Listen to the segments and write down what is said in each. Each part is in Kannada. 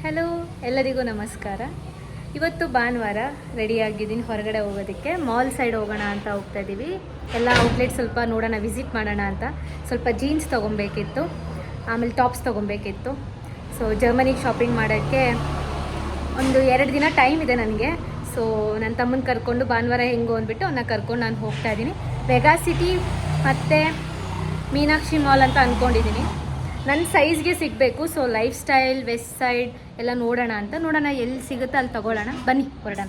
ಹಲೋ, ಎಲ್ಲರಿಗೂ ನಮಸ್ಕಾರ. ಇವತ್ತು ಭಾನುವಾರ ರೆಡಿಯಾಗಿದ್ದೀನಿ ಹೊರಗಡೆ ಹೋಗೋದಕ್ಕೆ. ಮಾಲ್ ಸೈಡ್ ಹೋಗೋಣ ಅಂತ ಹೋಗ್ತಾ ಇದ್ದೀವಿ. ಎಲ್ಲ ಔಟ್ಲೆಟ್ ಸ್ವಲ್ಪ ನೋಡೋಣ, ವಿಸಿಟ್ ಮಾಡೋಣ ಅಂತ. ಸ್ವಲ್ಪ ಜೀನ್ಸ್ ತೊಗೊಬೇಕಿತ್ತು, ಆಮೇಲೆ ಟಾಪ್ಸ್ ತೊಗೊಬೇಕಿತ್ತು. ಸೊ ಜರ್ಮನಿಗೆ ಶಾಪಿಂಗ್ ಮಾಡೋಕ್ಕೆ ಒಂದು 2 ದಿನ ಟೈಮ್ ಇದೆ ನನಗೆ. ಸೊ ನನ್ನ ತಮ್ಮನ ಕರ್ಕೊಂಡು ಭಾನುವಾರ ಹೆಂಗೋ ಅಂದ್ಬಿಟ್ಟು ಅವನ್ನ ಕರ್ಕೊಂಡು ನಾನು ಹೋಗ್ತಾ ಇದ್ದೀನಿ. ಮೆಗಾ ಸಿಟಿ ಮತ್ತು ಮೀನಾಕ್ಷಿ ಮಾಲ್ ಅಂತ ಅಂದ್ಕೊಂಡಿದ್ದೀನಿ. ನನ್ನ ಸೈಜ್ಗೆ ಸಿಗಬೇಕು. So Lifestyle, Westside ಎಲ್ಲ ನೋಡೋಣ ಎಲ್ಲಿ ಸಿಗುತ್ತೋ ಅಲ್ಲಿ ತೊಗೊಳ್ಳೋಣ. ಬನ್ನಿ ಹೊರಡೋಣ.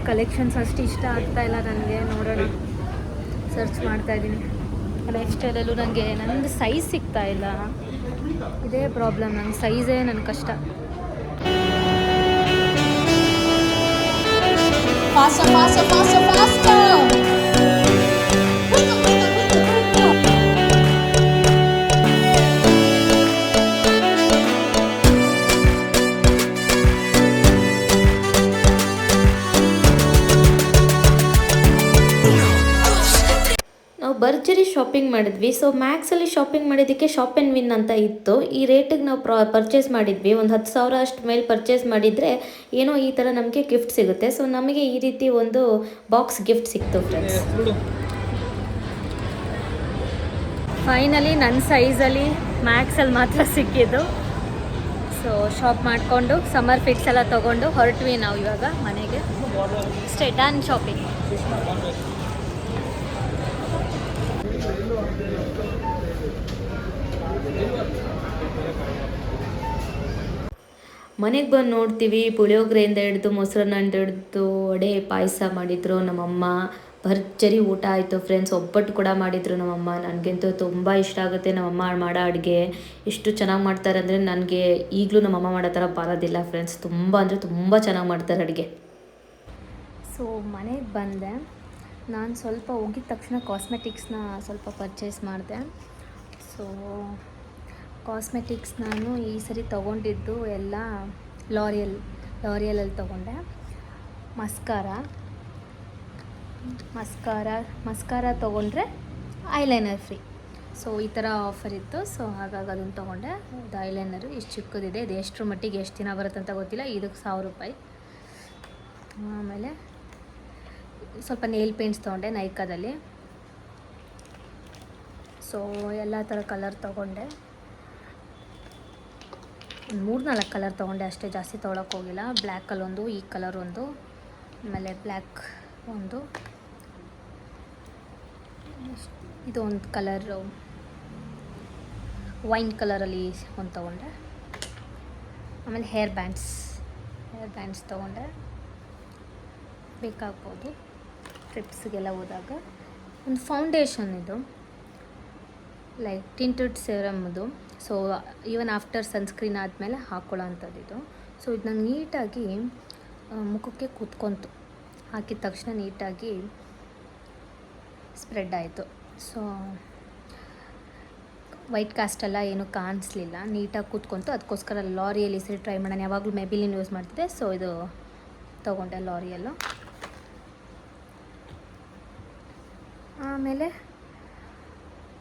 ಕಲೆಕ್ಷನ್ಸ್ ಅಷ್ಟು ಇಷ್ಟ ಆಗ್ತಾ ಇಲ್ಲ ನನಗೆ. ನೋಡೋಣ, ಸರ್ಚ್ ಮಾಡ್ತಾ ಇದ್ದೀನಿ. ಲೈಫ್ ಸ್ಟೈಲಲ್ಲೂ ನನಗೆ ನನ್ನದು ಸೈಜ್ ಸಿಗ್ತಾ ಇಲ್ಲ. ಇದೇ ಪ್ರಾಬ್ಲಮ್, ನನ್ನ ಸೈಜೇ ನನ್ನ ಕಷ್ಟ. ಭರ್ಜರಿ ಶಾಪಿಂಗ್ ಮಾಡಿದ್ವಿ. ಸೊ ಮ್ಯಾಕ್ಸಲ್ಲಿ ಶಾಪಿಂಗ್ ಮಾಡಿದ್ದಕ್ಕೆ ಶಾಪ್ ಆ್ಯಂಡ್ ವಿನ್ ಅಂತ ಇತ್ತು. ಈ ರೇಟಿಗೆ ನಾವು ಪರ್ಚೇಸ್ ಮಾಡಿದ್ವಿ. ಒಂದು 10,000 ಅಷ್ಟು ಮೇಲೆ ಪರ್ಚೇಸ್ ಮಾಡಿದರೆ ಏನೋ ಈ ಥರ ನಮಗೆ ಗಿಫ್ಟ್ ಸಿಗುತ್ತೆ. ಸೊ ನಮಗೆ ಈ ರೀತಿ ಒಂದು ಬಾಕ್ಸ್ ಗಿಫ್ಟ್ ಸಿಕ್ತು ಫ್ರೆಂಡ್ಸ್. ಫೈನಲಿ ನನ್ನ ಸೈಜಲ್ಲಿ ಮ್ಯಾಕ್ಸಲ್ಲಿ ಮಾತ್ರ ಸಿಕ್ಕಿದ್ದು. ಸೊ ಶಾಪ್ ಮಾಡಿಕೊಂಡು ಸಮ್ಮರ್ ಫಿಟ್ಸ್ ಎಲ್ಲ ತೊಗೊಂಡು ಹೊರಟ್ವಿ ನಾವು ಇವಾಗ ಮನೆಗೆ. ಅಷ್ಟೇ, ಡನ್ ಶಾಪಿಂಗ್. ಮನೆಗೆ ಬಂದು ನೋಡ್ತೀವಿ, ಪುಳಿಯೋಗರೆಯಿಂದ ಹಿಡಿದು ಮೊಸರನ್ನ ಹಿಡಿದು ವಡೆ ಪಾಯಸ ಮಾಡಿದರು ನಮ್ಮಮ್ಮ. ಭರ್ಜರಿ ಊಟ ಆಯಿತು ಫ್ರೆಂಡ್ಸ್. ಒಬ್ಬಟ್ಟು ಕೂಡ ಮಾಡಿದರು ನಮ್ಮಮ್ಮ. ನನಗಂತೂ ತುಂಬ ಇಷ್ಟ ಆಗುತ್ತೆ ನಮ್ಮಮ್ಮ ಮಾಡೋ ಅಡುಗೆ. ಎಷ್ಟು ಚೆನ್ನಾಗಿ ಮಾಡ್ತಾರೆ ಅಂದರೆ ನನಗೆ ಈಗಲೂ ನಮ್ಮಮ್ಮ ಮಾಡೋ ಥರ ಬರೋದಿಲ್ಲ ಫ್ರೆಂಡ್ಸ್. ತುಂಬ ಅಂದರೆ ತುಂಬ ಚೆನ್ನಾಗಿ ಮಾಡ್ತಾರೆ ಅಡುಗೆ. ಸೊ ಮನೆಗೆ ಬಂದೆ. ನಾನು ಸ್ವಲ್ಪ ಹೋಗಿದ ತಕ್ಷಣ ಕಾಸ್ಮೆಟಿಕ್ಸ್ನ ಸ್ವಲ್ಪ ಪರ್ಚೇಸ್ ಮಾಡಿದೆ. ಸೊ ಕಾಸ್ಮೆಟಿಕ್ಸ್ ನಾನು ಈ ಸರಿ ತೊಗೊಂಡಿದ್ದು ಎಲ್ಲ ಲಾರಿಯಲಲ್ಲಿ ತೊಗೊಂಡೆ. ಮಸ್ಕಾರ ತೊಗೊಂಡ್ರೆ ಐಲೈನರ್ ಫ್ರೀ. ಸೊ ಈ ಥರ ಆಫರ್ ಇತ್ತು. ಸೊ ಹಾಗಾಗಿ ಅದನ್ನು ತೊಗೊಂಡೆ. ಇದು ಐಲೈನರು ಇಷ್ಟು ಚಿಕ್ಕದಿದೆ. ಇದು ಎಷ್ಟರ ಮಟ್ಟಿಗೆ ಎಷ್ಟು ದಿನ ಬರುತ್ತೆ ಅಂತ ಗೊತ್ತಿಲ್ಲ. ಇದಕ್ಕೆ 1000 ರೂಪಾಯಿ. ಆಮೇಲೆ ಸ್ವಲ್ಪ ನೇಲ್ ಪೇಂಟ್ಸ್ ತೊಗೊಂಡೆ ನೈಕಾದಲ್ಲಿ. ಸೊ ಎಲ್ಲ ಥರ ಕಲರ್ ತೊಗೊಂಡೆ. ಒಂದು 3-4 ಕಲರ್ ತೊಗೊಂಡೆ ಅಷ್ಟೇ, ಜಾಸ್ತಿ ತೊಗೊಳಕ್ಕೆ ಹೋಗಿಲ್ಲ. ಬ್ಲ್ಯಾಕಲ್ಲೊಂದು, ಈ ಕಲರ್ ಒಂದು, ಆಮೇಲೆ ಬ್ಲ್ಯಾಕ್ ಒಂದು, ಇದು ಒಂದು ಕಲರು ವೈನ್ ಕಲರಲ್ಲಿ ಒಂದು ತೊಗೊಂಡೆ. ಆಮೇಲೆ ಹೇರ್ ಬ್ಯಾಂಡ್ಸ್ ತೊಗೊಂಡೆ. ಬೇಕಾಗ್ಬೋದು ಟ್ರಿಪ್ಸ್ಗೆಲ್ಲ ಹೋದಾಗ. ಒಂದು ಫೌಂಡೇಶನ್, ಇದು ಲೈಕ್ ಟಿಂಟೆಡ್ ಸೆರಮ್ದು. ಸೊ ಈವನ್ ಆಫ್ಟರ್ ಸನ್ಸ್ಕ್ರೀನ್ ಆದಮೇಲೆ ಹಾಕ್ಕೊಳ್ಳೋ ಅಂಥದ್ದು ಇದು. ಸೊ ಇದು ನಂಗೆ ನೀಟಾಗಿ ಮುಖಕ್ಕೆ ಕೂತ್ಕೊಂತು. ಹಾಕಿದ ತಕ್ಷಣ ನೀಟಾಗಿ ಸ್ಪ್ರೆಡ್ ಆಯಿತು. ಸೊ ವೈಟ್ ಕಾಸ್ಟೆಲ್ಲ ಏನೂ ಕಾಣಿಸ್ಲಿಲ್ಲ, ನೀಟಾಗಿ ಕೂತ್ಕೊಂತು. ಅದಕ್ಕೋಸ್ಕರ ಲಾರಿಯಲ್ಲಿ ಸರಿ ಟ್ರೈ ಮಾಡೋಣ. ಯಾವಾಗಲೂ ಮೆಬಿಲಿನ್ ಯೂಸ್ ಮಾಡ್ತಿದ್ದೆ. ಸೊ ಇದು ತೊಗೊಂಡೆ ಲಾರಿಯಲ್ಲು. ಆಮೇಲೆ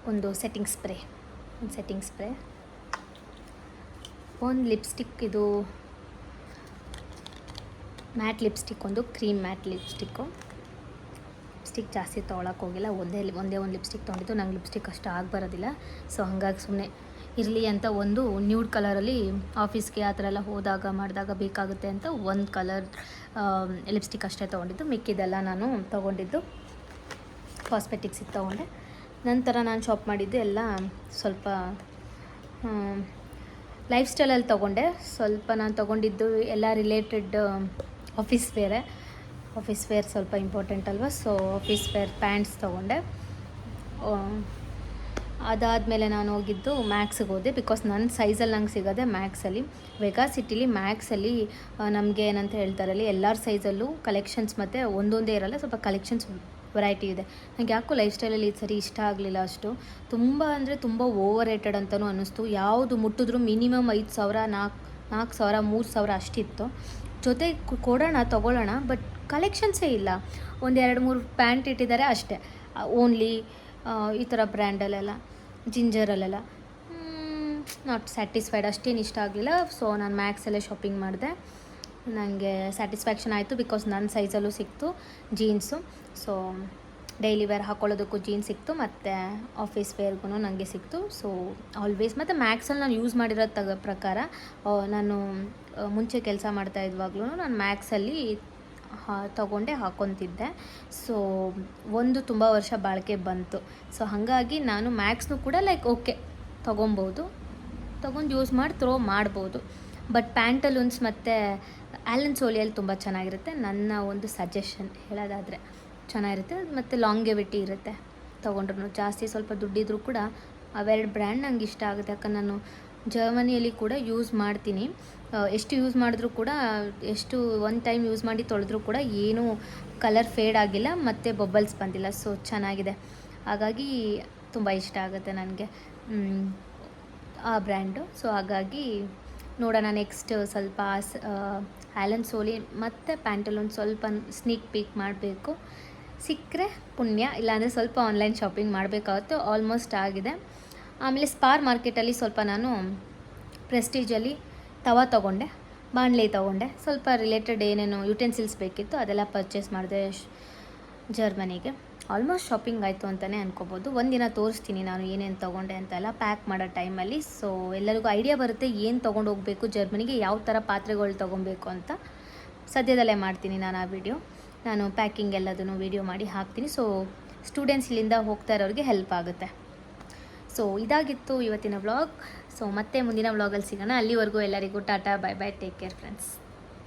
ಒಂದು ಸೆಟ್ಟಿಂಗ್ ಸ್ಪ್ರೇ, ಒಂದು ಲಿಪ್ಸ್ಟಿಕ್, ಇದು ಮ್ಯಾಟ್ ಲಿಪ್ಸ್ಟಿಕ್, ಒಂದು ಕ್ರೀಮ್ ಮ್ಯಾಟ್ ಲಿಪ್ಸ್ಟಿಕ್ಕು. ಲಿಪ್ಸ್ಟಿಕ್ ಜಾಸ್ತಿ ತೊಗೊಳಕ್ಕೆ ಹೋಗಿಲ್ಲ, ಒಂದೇ ಒಂದು ಲಿಪ್ಸ್ಟಿಕ್ ತೊಗೊಂಡಿದ್ದು. ನಂಗೆ ಲಿಪ್ಸ್ಟಿಕ್ ಅಷ್ಟು ಬರೋದಿಲ್ಲ, ಸೊ ಹಾಗಾಗಿ ಸುಮ್ಮನೆ ಇರಲಿ ಅಂತ ಒಂದು ನ್ಯೂಡ್ ಕಲರಲ್ಲಿ ಆಫೀಸ್ಗೆ ಆ ಥರ ಎಲ್ಲ ಮಾಡಿದಾಗ ಬೇಕಾಗುತ್ತೆ ಅಂತ ಒಂದು ಕಲರ್ ಲಿಪ್ಸ್ಟಿಕ್ ಅಷ್ಟೇ ತೊಗೊಂಡಿದ್ದು. ಮಿಕ್ಕಿದೆಲ್ಲ ನಾನು ತೊಗೊಂಡಿದ್ದು ಕಾಸ್ಮೆಟಿಕ್ಸಿಗೆ ತೊಗೊಂಡೆ. ನಂತರ ನಾನು ಶಾಪ್ ಮಾಡಿದ್ದು ಎಲ್ಲ ಸ್ವಲ್ಪ ಲೈಫ್ ಸ್ಟೈಲಲ್ಲಿ ತೊಗೊಂಡೆ. ಸ್ವಲ್ಪ ನಾನು ತೊಗೊಂಡಿದ್ದು ಎಲ್ಲ ರಿಲೇಟೆಡ್ ಆಫೀಸ್ ವೇರ್ ಸ್ವಲ್ಪ ಇಂಪಾರ್ಟೆಂಟ್ ಅಲ್ವಾ, ಸೊ ಆಫೀಸ್ ವೇರ್ ಪ್ಯಾಂಟ್ಸ್ ತೊಗೊಂಡೆ. ಅದಾದಮೇಲೆ ನಾನು ಹೋಗಿದ್ದು ಮ್ಯಾಕ್ಸಿಗೆ ಹೋದೆ, ಬಿಕಾಸ್ ನನ್ನ ಸೈಜಲ್ಲಿ ನಂಗೆ ಸಿಗೋದೆ ಮ್ಯಾಕ್ಸಲ್ಲಿ. ವೆಗಾ ಸಿಟಿಲಿ ಮ್ಯಾಕ್ಸಲ್ಲಿ ನಮಗೆ ಏನಂತ ಹೇಳ್ತಾರಲ್ಲಿ ಎಲ್ಲರ ಸೈಜಲ್ಲೂ ಕಲೆಕ್ಷನ್ಸ್ ಮತ್ತು ಒಂದೊಂದೇ ಇರಲ್ಲ, ಸ್ವಲ್ಪ ಕಲೆಕ್ಷನ್ಸ್ ವೆರೈಟಿ ಇದೆ. ನನಗೆ ಯಾಕೋ ಲೈಫ್ ಸ್ಟೈಲಲ್ಲಿ ಇದು ಸರಿ ಇಷ್ಟ ಆಗಲಿಲ್ಲ ಅಷ್ಟು. ತುಂಬ ಅಂದರೆ ತುಂಬ ಓವರ್ ರೇಟೆಡ್ ಅಂತಲೂ ಅನ್ನಿಸ್ತು. ಯಾವುದು ಮುಟ್ಟಿದ್ರೂ ಮಿನಿಮಮ್ 5,000, 4,000, 3,000 ಅಷ್ಟಿತ್ತು. ಜೊತೆ ತೊಗೊಳ್ಳೋಣ, ಬಟ್ ಕಲೆಕ್ಷನ್ಸೇ ಇಲ್ಲ. ಒಂದು 2-3 ಪ್ಯಾಂಟ್ ಇಟ್ಟಿದ್ದಾರೆ ಅಷ್ಟೇ, ಓನ್ಲಿ ಈ ಥರ ಬ್ರ್ಯಾಂಡಲ್ಲೆಲ್ಲ, ಜಿಂಜರಲ್ಲೆಲ್ಲ. ನಾಟ್ ಸ್ಯಾಟಿಸ್ಫೈಡ್, ಅಷ್ಟೇನು ಇಷ್ಟ ಆಗಲಿಲ್ಲ. ಸೊ ನಾನು ಮ್ಯಾಕ್ಸಲ್ಲೇ ಶಾಪಿಂಗ್ ಮಾಡಿದೆ. ನನಗೆ ಸ್ಯಾಟಿಸ್ಫ್ಯಾಕ್ಷನ್ ಆಯಿತು, ಬಿಕಾಸ್ ನನ್ನ ಸೈಜಲ್ಲೂ ಸಿಕ್ತು ಜೀನ್ಸು. ಸೊ ಡೈಲಿ ವೇರ್ ಹಾಕ್ಕೊಳ್ಳೋದಕ್ಕೂ ಜೀನ್ಸ್ ಸಿಕ್ತು, ಮತ್ತು ಆಫೀಸ್ ವೇರ್ಗೂ ನನಗೆ ಸಿಕ್ತು. ಸೊ ಆಲ್ವೇಸ್ ಮತ್ತು ಮ್ಯಾಕ್ಸಲ್ಲಿ ನಾನು ಯೂಸ್ ಮಾಡಿರೋ ಪ್ರಕಾರ, ನಾನು ಮುಂಚೆ ಕೆಲಸ ಮಾಡ್ತಾ ಇದ್ವಾಗ್ಲೂ ನಾನು ಮ್ಯಾಕ್ಸಲ್ಲಿ ತೊಗೊಂಡೆ ಹಾಕ್ಕೊತಿದ್ದೆ. ಸೊ ಒಂದು ತುಂಬ ವರ್ಷ ಬಾಳಿಕೆ ಬಂತು. ಸೊ ಹಾಗಾಗಿ ನಾನು ಮ್ಯಾಕ್ಸ್ನೂ ಕೂಡ ಓಕೆ ತೊಗೊಬೋದು, ತೊಗೊಂಡು ಯೂಸ್ ಮಾಡಿ ಥ್ರೋ ಮಾಡ್ಬೋದು. ಬಟ್ ಪ್ಯಾಂಟಲೂನ್ಸ್ ಮತ್ತು ಆ್ಯಲನ್ ಸೋಲಿಯಲ್ಲಿ ತುಂಬ ಚೆನ್ನಾಗಿರುತ್ತೆ. ನನ್ನ ಒಂದು ಸಜೆಷನ್ ಹೇಳೋದಾದರೆ ಚೆನ್ನಾಗಿರುತ್ತೆ, ಮತ್ತು ಲಾಂಗೆವಿಟಿ ಇರುತ್ತೆ ತೊಗೊಂಡ್ರು. ಜಾಸ್ತಿ ಸ್ವಲ್ಪ ದುಡ್ಡಿದ್ರೂ ಕೂಡ ಅವೆರಡು ಬ್ರ್ಯಾಂಡ್ ನಂಗೆ ಇಷ್ಟ ಆಗುತ್ತೆ. ಯಾಕಂದ್ರೆ ನಾನು ಜರ್ಮನಿಯಲ್ಲಿ ಕೂಡ ಯೂಸ್ ಮಾಡ್ತೀನಿ. ಎಷ್ಟು ಯೂಸ್ ಮಾಡಿದ್ರೂ ಕೂಡ, ಎಷ್ಟು ಒಂದು ಟೈಮ್ ಯೂಸ್ ಮಾಡಿ ತೊಳೆದ್ರೂ ಕೂಡ ಏನೂ ಕಲರ್ ಫೇಡ್ ಆಗಿಲ್ಲ ಮತ್ತು ಬಬಲ್ಸ್ ಬಂದಿಲ್ಲ. ಸೊ ಚೆನ್ನಾಗಿದೆ, ಹಾಗಾಗಿ ತುಂಬ ಇಷ್ಟ ಆಗುತ್ತೆ ನನಗೆ ಆ ಬ್ರ್ಯಾಂಡು. ಸೊ ಹಾಗಾಗಿ ನೋಡೋಣ ನೆಕ್ಸ್ಟ್ ಸ್ವಲ್ಪ ಆ್ಯಲನ್ ಸೋಲಿ ಮತ್ತು ಪ್ಯಾಂಟಲೂನ್ ಸ್ವಲ್ಪ ಸ್ನೀಕ್ ಪೀಕ್ ಮಾಡಬೇಕು. ಸಿಕ್ಕರೆ ಪುಣ್ಯ, ಇಲ್ಲಾಂದರೆ ಸ್ವಲ್ಪ ಆನ್ಲೈನ್ ಶಾಪಿಂಗ್ ಮಾಡಬೇಕಾಗುತ್ತೆ. ಆಲ್ಮೋಸ್ಟ್ ಆಗಿದೆ. ಆಮೇಲೆ ಸ್ಪಾರ್ ಮಾರ್ಕೆಟಲ್ಲಿ ಸ್ವಲ್ಪ ನಾನು ಪ್ರೆಸ್ಟೀಜಲ್ಲಿ ತವಾ ತೊಗೊಂಡೆ, ಬಾಣಲೆ ತೊಗೊಂಡೆ. ಸ್ವಲ್ಪ ರಿಲೇಟೆಡ್ ಏನೇನು ಯುಟೆನ್ಸಿಲ್ಸ್ ಬೇಕಿತ್ತು ಅದೆಲ್ಲ ಪರ್ಚೇಸ್ ಮಾಡಿದೆ ಜರ್ಮನಿಗೆ. ಆಲ್ಮೋಸ್ಟ್ ಶಾಪಿಂಗ್ ಆಯಿತು ಅಂತಲೇ ಅನ್ಕೋಬೋದು. ಒಂದಿನ ತೋರಿಸ್ತೀನಿ ನಾನು ಏನೇನು ತೊಗೊಂಡೆ ಅಂತೆಲ್ಲ ಪ್ಯಾಕ್ ಮಾಡೋ ಟೈಮಲ್ಲಿ. ಸೊ ಎಲ್ಲರಿಗೂ ಐಡಿಯಾ ಬರುತ್ತೆ ಏನು ತೊಗೊಂಡು ಹೋಗಬೇಕು ಜರ್ಮನಿಗೆ, ಯಾವ ಥರ ಪಾತ್ರೆಗಳು ತೊಗೊಬೇಕು ಅಂತ. ಸದ್ಯದಲ್ಲೇ ಮಾಡ್ತೀನಿ ನಾನು ಆ ವಿಡಿಯೋ. ನಾನು ಪ್ಯಾಕಿಂಗ್ ಎಲ್ಲದನ್ನು ವಿಡಿಯೋ ಮಾಡಿ ಹಾಕ್ತೀನಿ. ಸೊ ಸ್ಟೂಡೆಂಟ್ಸ್ ಇಲ್ಲಿಂದ ಹೋಗ್ತಾ ಇರೋರಿಗೆ ಹೆಲ್ಪ್ ಆಗುತ್ತೆ. ಸೊ ಇದಾಗಿತ್ತು ಇವತ್ತಿನ ವ್ಲಾಗ್. ಸೊ ಮತ್ತೆ ಮುಂದಿನ ವ್ಲಾಗಲ್ಲಿ ಸಿಗೋಣ. ಅಲ್ಲಿವರೆಗೂ ಎಲ್ಲರಿಗೂ Tata, bye bye, take care friends.